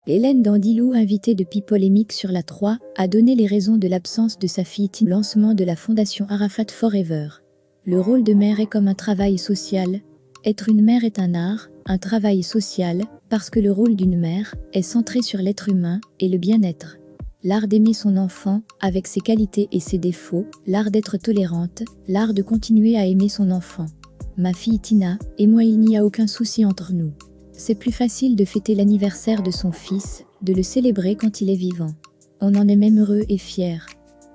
Hélène Dandilou, invitée de Polémique sur la 3, a donné les raisons de l'absence de sa fille au lancement de la fondation Arafat Forever. Le rôle de mère est comme un travail social. Être une mère est un art, un travail social, parce que le rôle d'une mère est centré sur l'être humain et le bien-être. L'art d'aimer son enfant, avec ses qualités et ses défauts, l'art d'être tolérante, l'art de continuer à aimer son enfant. Ma fille Tina et moi, il n'y a aucun souci entre nous. C'est plus facile de fêter l'anniversaire de son fils, de le célébrer quand il est vivant. On en est même heureux et fier.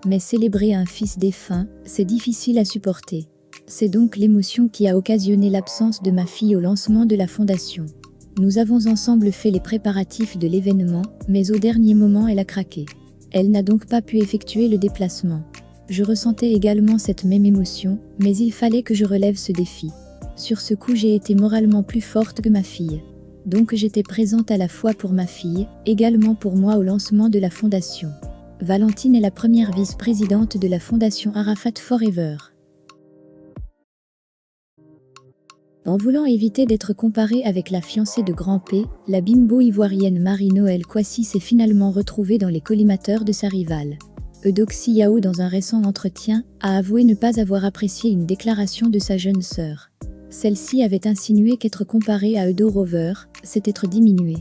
Mais célébrer un fils défunt, c'est difficile à supporter. C'est donc l'émotion qui a occasionné l'absence de ma fille au lancement de la fondation. Nous avons ensemble fait les préparatifs de l'événement, mais au dernier moment elle a craqué. Elle n'a donc pas pu effectuer le déplacement. Je ressentais également cette même émotion, mais il fallait que je relève ce défi. Sur ce coup, j'ai été moralement plus forte que ma fille. Donc j'étais présente à la fois pour ma fille, également pour moi au lancement de la fondation. Valentine est la première vice-présidente de la fondation Arafat Forever. En voulant éviter d'être comparée avec la fiancée de Grand P, la bimbo ivoirienne Marie-Noëlle Kouassi s'est finalement retrouvée dans les collimateurs de sa rivale. Eudoxie Yao, dans un récent entretien, a avoué ne pas avoir apprécié une déclaration de sa jeune sœur. Celle-ci avait insinué qu'être comparée à Eudo Rover, c'est être diminué.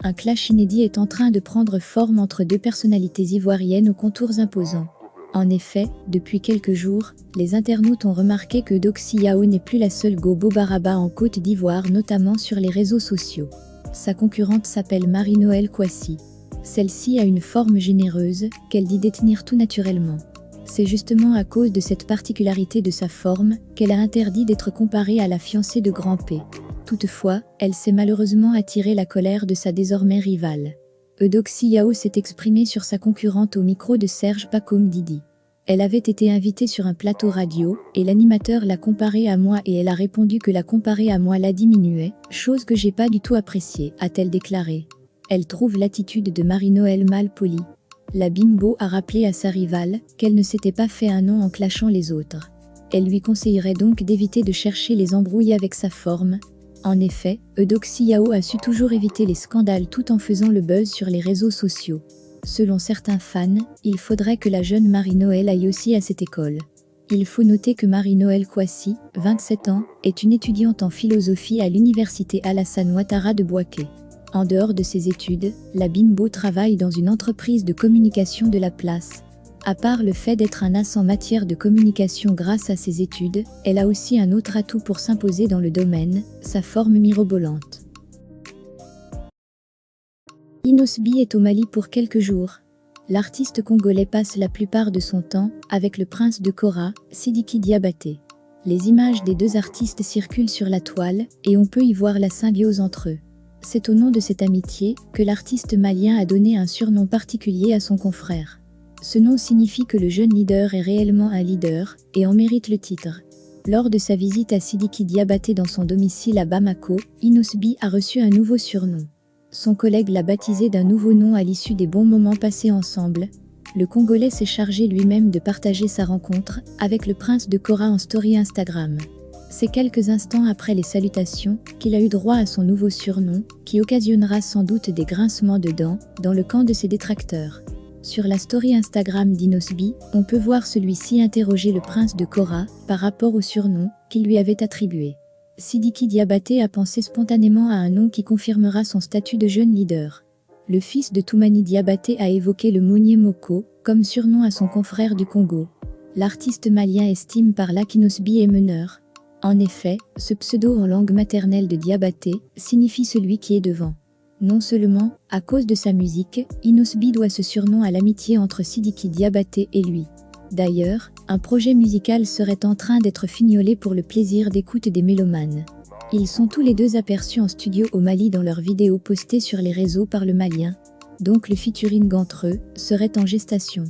Un clash inédit est en train de prendre forme entre deux personnalités ivoiriennes aux contours imposants. En effet, depuis quelques jours, les internautes ont remarqué que Eudoxie Yao n'est plus la seule Gobo Baraba en Côte d'Ivoire, notamment sur les réseaux sociaux. Sa concurrente s'appelle Marie-Noëlle Kouassi. Celle-ci a une forme généreuse, qu'elle dit détenir tout naturellement. C'est justement à cause de cette particularité de sa forme qu'elle a interdit d'être comparée à la fiancée de Grand P. Toutefois, elle s'est malheureusement attiré la colère de sa désormais rivale. Eudoxie Yao s'est exprimée sur sa concurrente au micro de Serge Pacôme Didi. Elle avait été invitée sur un plateau radio, et l'animateur l'a comparée à moi et elle a répondu que la comparer à moi la diminuait, chose que j'ai pas du tout appréciée, a-t-elle déclaré. Elle trouve l'attitude de Marie-Noëlle mal polie. La bimbo a rappelé à sa rivale qu'elle ne s'était pas fait un nom en clashant les autres. Elle lui conseillerait donc d'éviter de chercher les embrouilles avec sa forme. En effet, Eudoxie Yao a su toujours éviter les scandales tout en faisant le buzz sur les réseaux sociaux. Selon certains fans, il faudrait que la jeune Marie-Noëlle aille aussi à cette école. Il faut noter que Marie-Noëlle Kouassi, 27 ans, est une étudiante en philosophie à l'université Alassane Ouattara de Bouaké. En dehors de ses études, la bimbo travaille dans une entreprise de communication de la place. À part le fait d'être un as en matière de communication grâce à ses études, elle a aussi un autre atout pour s'imposer dans le domaine, sa forme mirobolante. Inosbi est au Mali pour quelques jours. L'artiste congolais passe la plupart de son temps avec le prince de Kora, Sidiki Diabaté. Les images des deux artistes circulent sur la toile et on peut y voir la symbiose entre eux. C'est au nom de cette amitié que l'artiste malien a donné un surnom particulier à son confrère. Ce nom signifie que le jeune leader est réellement un leader et en mérite le titre. Lors de sa visite à Sidiki Diabaté dans son domicile à Bamako, Inosbi a reçu un nouveau surnom. Son collègue l'a baptisé d'un nouveau nom à l'issue des bons moments passés ensemble. Le Congolais s'est chargé lui-même de partager sa rencontre avec le prince de Kora en story Instagram. C'est quelques instants après les salutations qu'il a eu droit à son nouveau surnom, qui occasionnera sans doute des grincements de dents dans le camp de ses détracteurs. Sur la story Instagram d'Inosbi, on peut voir celui-ci interroger le prince de Kora par rapport au surnom qu'il lui avait attribué. Sidiki Diabaté a pensé spontanément à un nom qui confirmera son statut de jeune leader. Le fils de Toumani Diabaté a évoqué le Monier Moko comme surnom à son confrère du Congo. L'artiste malien estime par là qu'Inosbi est meneur. En effet, ce pseudo en langue maternelle de Diabaté signifie celui qui est devant. Non seulement, à cause de sa musique, Inosbi doit ce surnom à l'amitié entre Sidiki Diabaté et lui. D'ailleurs, un projet musical serait en train d'être fignolé pour le plaisir d'écoute des mélomanes. Ils sont tous les deux aperçus en studio au Mali dans leurs vidéos postées sur les réseaux par le Malien. Donc le featuring entre eux serait en gestation.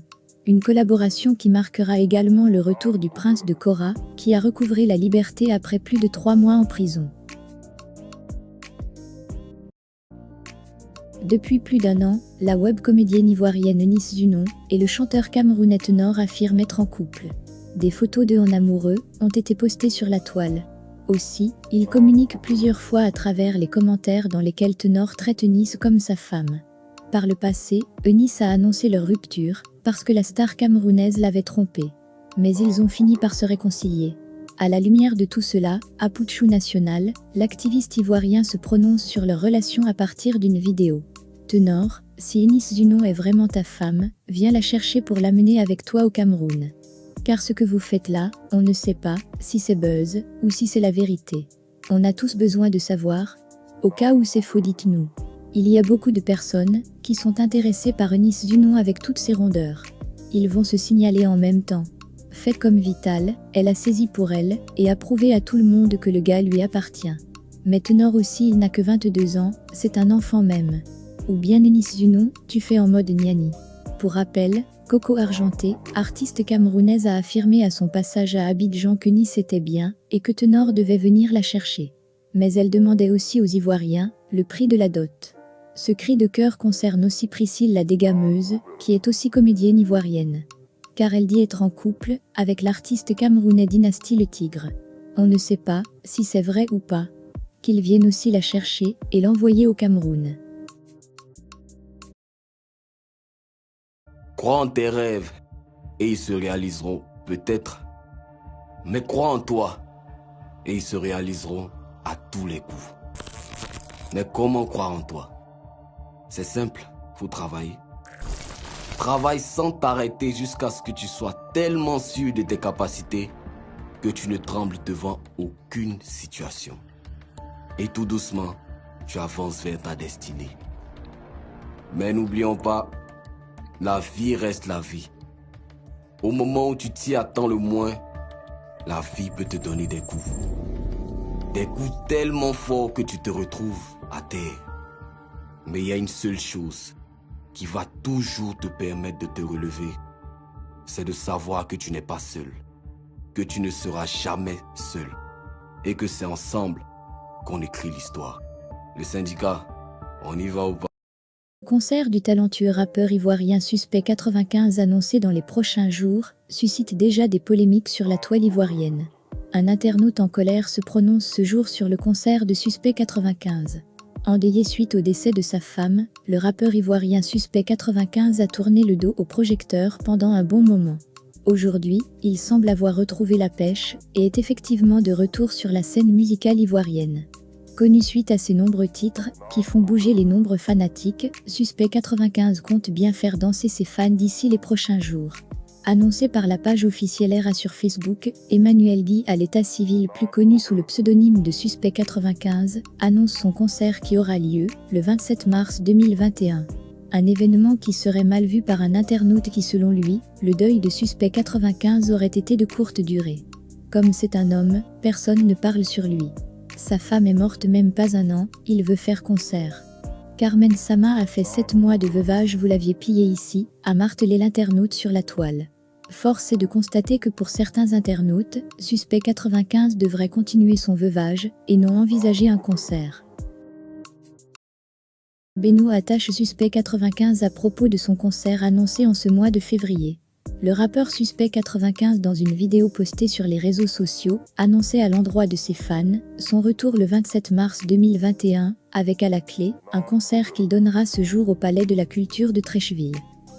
Une collaboration qui marquera également le retour du prince de Kora, qui a recouvré la liberté après plus de 3 mois en prison. Depuis plus d'un an, la webcomédienne ivoirienne Nice Zunon et le chanteur camerounais Tenor affirment être en couple. Des photos d'eux en amoureux ont été postées sur la toile. Aussi, ils communiquent plusieurs fois à travers les commentaires dans lesquels Tenor traite Nice comme sa femme. Par le passé, Eunice a annoncé leur rupture, parce que la star camerounaise l'avait trompé. Mais ils ont fini par se réconcilier. À la lumière de tout cela, à Putchou National, l'activiste ivoirien se prononce sur leur relation à partir d'une vidéo. Tenor, si Eunice Zuno est vraiment ta femme, viens la chercher pour l'amener avec toi au Cameroun. Car ce que vous faites là, on ne sait pas si c'est buzz ou si c'est la vérité. On a tous besoin de savoir. Au cas où c'est faux, dites-nous. Il y a beaucoup de personnes qui sont intéressées par Eunice Zuno avec toutes ses rondeurs. Ils vont se signaler en même temps. Faites comme Vital, elle a saisi pour elle et a prouvé à tout le monde que le gars lui appartient. Mais Tenor aussi, il n'a que 22 ans, c'est un enfant même. Ou bien Eunice Zuno, tu fais en mode Niani. Pour rappel, Coco Argenté, artiste camerounaise, a affirmé à son passage à Abidjan que Nice était bien et que Tenor devait venir la chercher. Mais elle demandait aussi aux Ivoiriens le prix de la dot. Ce cri de cœur concerne aussi Priscille la dégameuse, qui est aussi comédienne ivoirienne. Car elle dit être en couple avec l'artiste camerounais Dynasty le Tigre. On ne sait pas si c'est vrai ou pas. Qu'ils viennent aussi la chercher et l'envoyer au Cameroun. Crois en tes rêves et ils se réaliseront peut-être. Mais crois en toi et ils se réaliseront à tous les coups. Mais comment croire en toi? C'est simple, faut travailler. Travaille sans t'arrêter jusqu'à ce que tu sois tellement sûr de tes capacités que tu ne trembles devant aucune situation. Et tout doucement, tu avances vers ta destinée. Mais n'oublions pas, la vie reste la vie. Au moment où tu t'y attends le moins, la vie peut te donner des coups. Des coups tellement forts que tu te retrouves à terre. Mais il y a une seule chose qui va toujours te permettre de te relever. C'est de savoir que tu n'es pas seul. Que tu ne seras jamais seul. Et que c'est ensemble qu'on écrit l'histoire. Le syndicat, on y va ou pas? Le concert du talentueux rappeur ivoirien Suspect 95 annoncé dans les prochains jours suscite déjà des polémiques sur la toile ivoirienne. Un internaute en colère se prononce ce jour sur le concert de Suspect 95. Endeuillé suite au décès de sa femme, le rappeur ivoirien Suspect 95 a tourné le dos au projecteur pendant un bon moment. Aujourd'hui, il semble avoir retrouvé la pêche et est effectivement de retour sur la scène musicale ivoirienne. Connu suite à ses nombreux titres qui font bouger les nombres fanatiques, Suspect 95 compte bien faire danser ses fans d'ici les prochains jours. Annoncé par la page officielle RA sur Facebook, Emmanuel Guy, à l'état civil plus connu sous le pseudonyme de Suspect 95, annonce son concert qui aura lieu le 27 mars 2021. Un événement qui serait mal vu par un internaute qui, selon lui, le deuil de Suspect 95 aurait été de courte durée. Comme c'est un homme, personne ne parle sur lui. Sa femme est morte même pas un an, il veut faire concert. Carmen Sama a fait 7 mois de veuvage, vous l'aviez pillé ici, a martelé l'internaute sur la toile. Force est de constater que pour certains internautes, Suspect 95 devrait continuer son veuvage et non envisager un concert. Beno attache Suspect 95 à propos de son concert annoncé en ce mois de février. Le rappeur Suspect 95, dans une vidéo postée sur les réseaux sociaux, annonçait à l'endroit de ses fans son retour le 27 mars 2021, avec à la clé un concert qu'il donnera ce jour au Palais de la Culture de Treichville.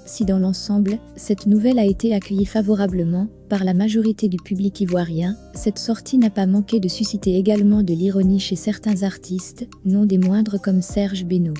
Si dans l'ensemble, cette nouvelle a été accueillie favorablement par la majorité du public ivoirien, cette sortie n'a pas manqué de susciter également de l'ironie chez certains artistes, non des moindres comme Serge Beno.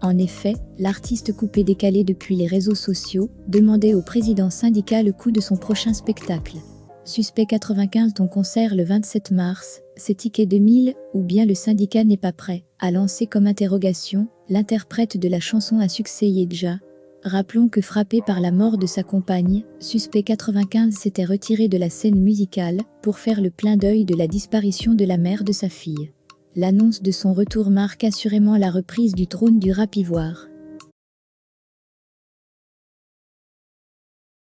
En effet, l'artiste coupé décalé depuis les réseaux sociaux demandait au président syndical le coût de son prochain spectacle. Suspect 95, ton concert le 27 mars, c'est ticket 2000 ou bien le syndicat n'est pas prêt, a lancé comme interrogation l'interprète de la chanson à succès Yedja. Rappelons que frappé par la mort de sa compagne, Suspect 95 s'était retiré de la scène musicale pour faire le clin d'œil de la disparition de la mère de sa fille. L'annonce de son retour marque assurément la reprise du trône du rap ivoire.